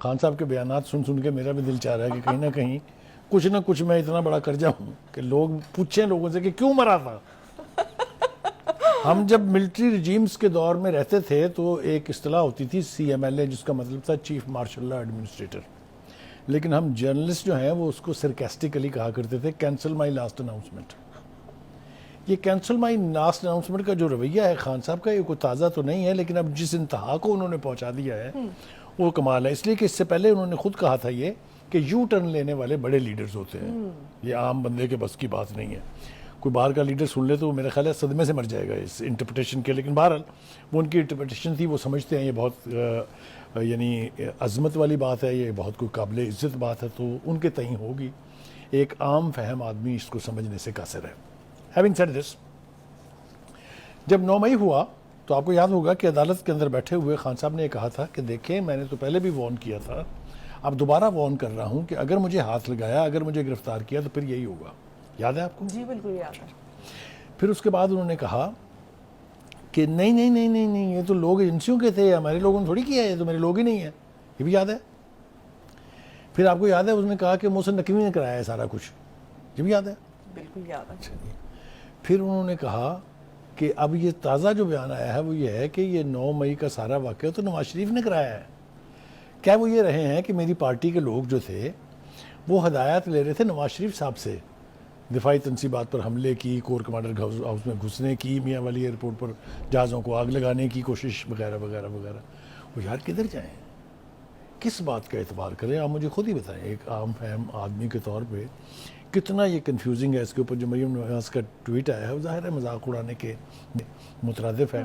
خان صاحب کے بیانات سن کے میرا بھی دل چاہ رہا ہے کہ کہیں نہ کہیں کچھ نہ کچھ میں اتنا بڑا کر جاؤں کہ لوگ پوچھیں لوگوں سے کہ کیوں مرا تھا. ہم جب ملٹری رجیمز کے دور میں رہتے تھے تو ایک اصطلاح ہوتی تھی CMLA، جس کا مطلب تھا چیف مارشل لا ایڈمنسٹریٹر. لیکن ہم جرنلسٹ جو ہیں وہ اس کو سرکیسٹیکلی کہا کرتے تھے کینسل مائی لاسٹ اناؤنسمنٹ. یہ کینسل مائی لاسٹ اناؤنسمنٹ کا جو رویہ ہے خان صاحب کا، یہ کوئی تازہ تو نہیں ہے، لیکن اب جس انتہا کو انہوں نے پہنچا دیا ہے وہ کمال ہے. اس لیے کہ اس سے پہلے انہوں نے خود کہا تھا یہ کہ یو ٹرن لینے والے بڑے لیڈرز ہوتے ہیں، یہ عام بندے کے بس کی بات نہیں ہے. کوئی باہر کا لیڈر سن لے تو وہ میرا خیال ہے صدمے سے مر جائے گا اس انٹرپریٹیشن کے. لیکن بہرحال وہ ان کی انٹرپریٹیشن تھی، وہ سمجھتے ہیں یہ بہت یعنی عظمت والی بات ہے، یہ بہت کوئی قابل عزت بات ہے، تو ان کے تئیں ہوگی. ایک عام فہم آدمی اس کو سمجھنے سے قاصر ہے. ہیونگ سیڈ دس، جب 9 مئی ہوا تو آپ کو یاد ہوگا کہ عدالت کے اندر بیٹھے ہوئے خان صاحب نے یہ کہا تھا کہ دیکھیں میں نے تو پہلے بھی وارن کیا تھا، اب دوبارہ وارن کر رہا ہوں کہ اگر مجھے ہاتھ لگایا، اگر مجھے گرفتار کیا تو پھر یہی ہوگا. یاد ہے آپ کو؟ جی بالکل یاد ہے. پھر اس کے بعد انہوں نے کہا کہ نہیں یہ تو لوگ ایجنسیوں کے تھے، ہمارے لوگوں نے تھوڑی کیا ہے، یہ تو میرے لوگ ہی نہیں ہیں. یہ بھی یاد ہے. پھر آپ کو یاد ہے اس نے کہا کہ محسن نقوی نے کرایا ہے سارا کچھ. یہ بھی یاد ہے. بالکل یاد ہے. پھر انہوں نے کہا کہ اب یہ تازہ جو بیان آیا ہے وہ یہ ہے کہ یہ 9 مئی کا سارا واقعہ تو نواز شریف نے کرایا ہے. کیا وہ یہ رہے ہیں کہ میری پارٹی کے لوگ جو تھے وہ ہدایات لے رہے تھے نواز شریف صاحب سے، دفاعی تنصیبات پر حملے کی، کور کمانڈر ہاؤس میں گھسنے کی، میاں والی ایئرپورٹ پر جہازوں کو آگ لگانے کی کوشش وغیرہ وغیرہ وغیرہ. وہ یار کدھر جائیں، کس بات کا اعتبار کریں؟ آپ مجھے خود ہی بتائیں ایک عام فہم آدمی کے طور پہ کتنا یہ کنفیوزنگ ہے. اس کے اوپر جو مریم نواز کا ٹویٹ آیا ہے وہ ظاہر ہے مذاق اڑانے کے مترادف ہے.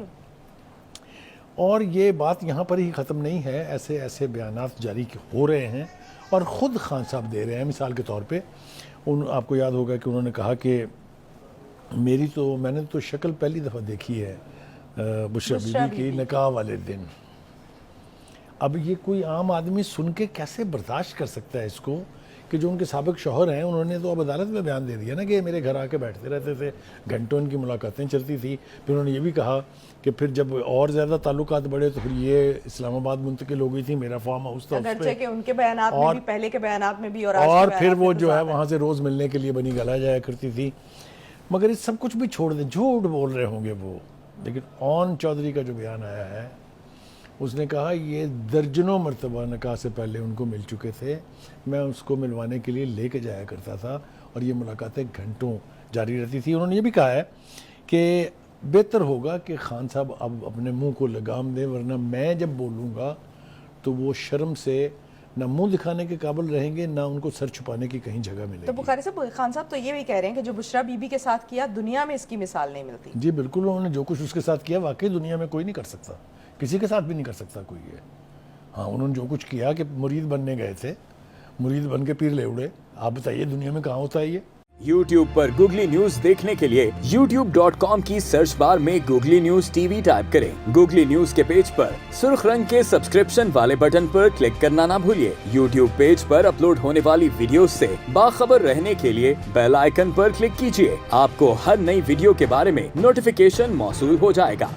اور یہ بات یہاں پر ہی ختم نہیں ہے، ایسے ایسے بیانات جاری ہو رہے ہیں اور خود خان صاحب دے رہے ہیں. مثال کے طور پہ آپ کو یاد ہوگا کہ انہوں نے کہا کہ میں نے تو شکل پہلی دفعہ دیکھی ہے بشریٰ بی بی کی نکاح والے دن. اب یہ کوئی عام آدمی سن کے کیسے برداشت کر سکتا ہے اس کو کہ جو ان کے سابق شوہر ہیں انہوں نے تو اب عدالت میں بیان دے دیا نا کہ میرے گھر آ کے بیٹھتے رہتے تھے، گھنٹوں ان کی ملاقاتیں چلتی تھی. پھر انہوں نے یہ بھی کہا کہ پھر جب اور زیادہ تعلقات بڑھے تو پھر یہ اسلام آباد منتقل ہو گئی تھی، میرا فارم ہاؤس تھا اس اگرچہ کہ ان کے بیانات میں بھی، پہلے کے بیانات میں بھی اور آج کے اور بیانات پھر وہ میں جو ہے وہاں سے روز ملنے کے لیے بنی گلا جایا کرتی تھی. مگر اس سب کچھ بھی چھوڑ دیں، جھوٹ بول رہے ہوں گے وہ. لیکن اون چودھری کا جو بیان آیا ہے اس نے کہا یہ درجنوں مرتبہ نکاح سے پہلے ان کو مل چکے تھے، میں اس کو ملوانے کے لیے لے کے جایا کرتا تھا اور یہ ملاقاتیں گھنٹوں جاری رہتی تھی. انہوں نے یہ بھی کہا ہے کہ بہتر ہوگا کہ خان صاحب اب اپنے منہ کو لگام دیں، ورنہ میں جب بولوں گا تو وہ شرم سے نہ منہ دکھانے کے قابل رہیں گے، نہ ان کو سر چھپانے کی کہیں جگہ ملے گی. تو بخاری صاحب، خان صاحب تو یہ بھی کہہ رہے ہیں کہ جو بشریٰ بی بی کے ساتھ کیا دنیا میں اس کی مثال نہیں ملتی. جی بالکل، انہوں نے جو کچھ اس کے ساتھ کیا واقعی دنیا میں کوئی نہیں کر سکتا، کسی کے ساتھ بھی نہیں کر سکتا کوئی یہ. ہاں انہوں نے جو کچھ کیا کہ مرید بننے گئے تھے، مرید بن کے پیر لے اڑے. آپ بتائیے دنیا میں کہاں ہوتا ہے یہ؟ YouTube پر گوگلی نیوز دیکھنے کے لیے youtube.com کی سرچ بار میں googly news T V type کریں. گوگلی نیوز کے پیج پر سرخ رنگ کے سبسکرپشن والے بٹن پر کلک کرنا نہ بھولیے. YouTube پیج پر اپلوڈ ہونے والی ویڈیوز سے باخبر رہنے کے لیے بیل آئیکن پر کلک کیجیے. آپ کو ہر نئی ویڈیو کے بارے میں نوٹیفیکیشن موصول ہو جائے گا.